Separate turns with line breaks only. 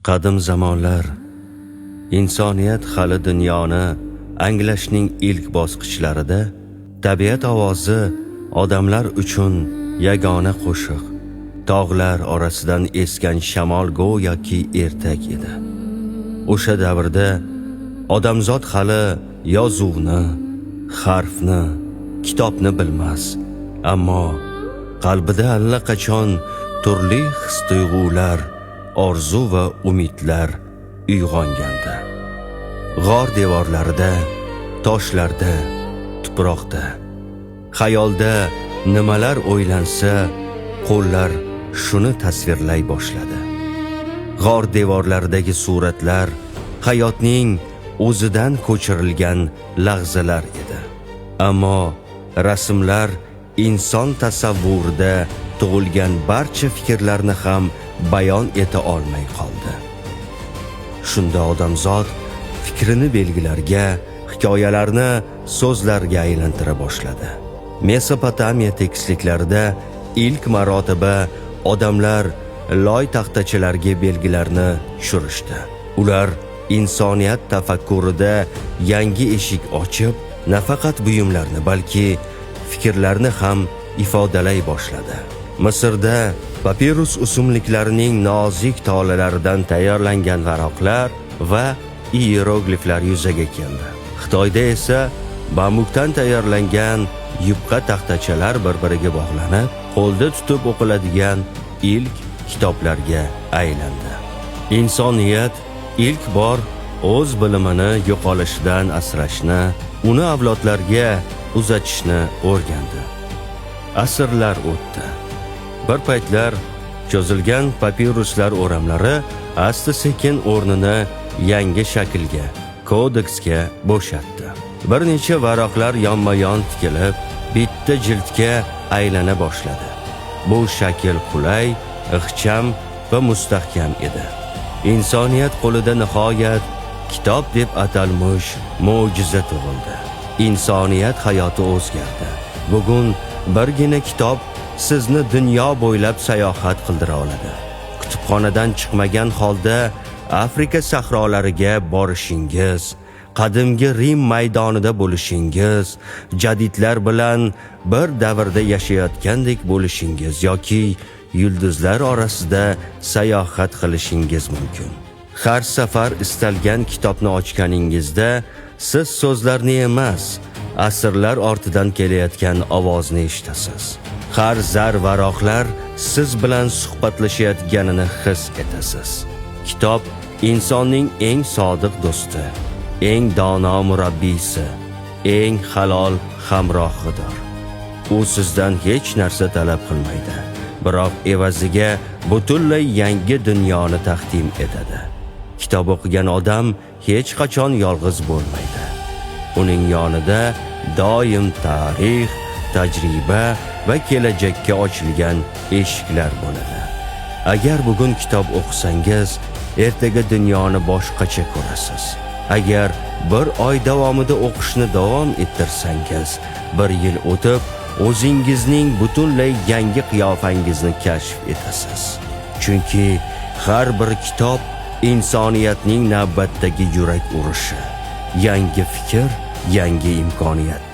Qadim zamonlar insoniyat hali dunyoni anglashning ilk bosqichlarida tabiat ovozi odamlar uchun yagona qo'shiq, tog'lar orasidan esgan shamol go'yoki ertak edi. O'sha davrda odamzod hali yozuvni, harfni, kitobni bilmas, ammo qalbida allaqachon turli his-tuyg'ular, orzu va umidlar uyg'ongandi. G'or devorlarida, toshlarda, tuproqda, xayolda nimalar o'ylansa, qo'llar shuni tasvirlay boshladi. G'or devorlaridagi suratlar hayotning o'zidan ko'chirilgan lahzalar edi. Ammo rasmlar inson tasavvurida tug'ilgan barcha fikrlarni ham bayon eta olmay qoldi. Shunda odamzod fikrini belgilarga, hikoyalarni so'zlarga aylantira boshladi. Mesopotamiya tekisliklarida ilk marotaba odamlar loy taxtachalarga belgilarni tushirishdi. Ular insoniyat tafakkurida yangi eshik ochib, nafaqat buyumlarni, balki fikrlarni ham ifodalay boshladi. Misrda papirus o'simliklarining nozik tolalaridan tayyorlangan varaqlar va hierogliflar yuzaga keldi. Xitoyda esa bambuqdan tayyorlangan yupqa taxtachalar bir-biriga bog'lanib, qo'lda tutib o'qiladigan ilk kitoblarga aylandi. Insoniyat ilk bor o'z bilimini yo'qolishidan asrashni, uni avlodlarga uzatishni o'rgandi. Asrlar o'tdi. Bir paytlar cho'zilgan papiruslar o'ramlari asta-sekin o'rnini yangi shaklga, kodeksga bo'shatdi. Bir necha varaqlar yonma-yon tikilib, bitta jildga aylana boshladi. Bu shakl qulay, ixcham va mustahkam edi. Insoniyat qo'lida nihoyat kitob deb atalmish mo'jiza tug'ildi. Insoniyat hayoti o'zgardi. Bugun birgina kitob sizni dunyo bo'ylab sayohat qildira oladi. Kutubxonadan chiqmagan holda Afrika sahrolariga borishingiz, qadimgi Rim maydonida bo'lishingiz, jadidlar bilan bir davrda yashayotgandek bo'lishingiz yoki yulduzlar orasida sayohat qilishingiz mumkin. Har safar istalgan kitobni ochganingizda siz so'zlarni emas, asrlar ortidan kelayotgan ovozni eshitasiz. Har zar varoqlar siz bilan suhbatlashayotganini his etasiz. Kitob insonning eng sodiq do'sti, eng dono murabbiysi, eng halol hamrohidir. U sizdan hech narsa talab qilmaydi, biroq evaziga butunlay yangi dunyoni taqdim etadi. Kitob o'qigan odam hech qachon yolg'iz bo'lmaydi. Uning yonida doim tarix, tajriba va kelajakka ochilgan eshiklar bo'ladi. Agar bugun kitob o'qisangiz, ertaga dunyoni boshqacha ko'rasiz. Agar bir oy davomida o'qishni davom ettirsangiz, bir yil o'tib o'zingizning butunlay yangi qiyofangizni kashf etasiz. Chunki har bir kitob insoniyatning navbatdagi yurak urishi, yangi fikr, yangi imkoniyat.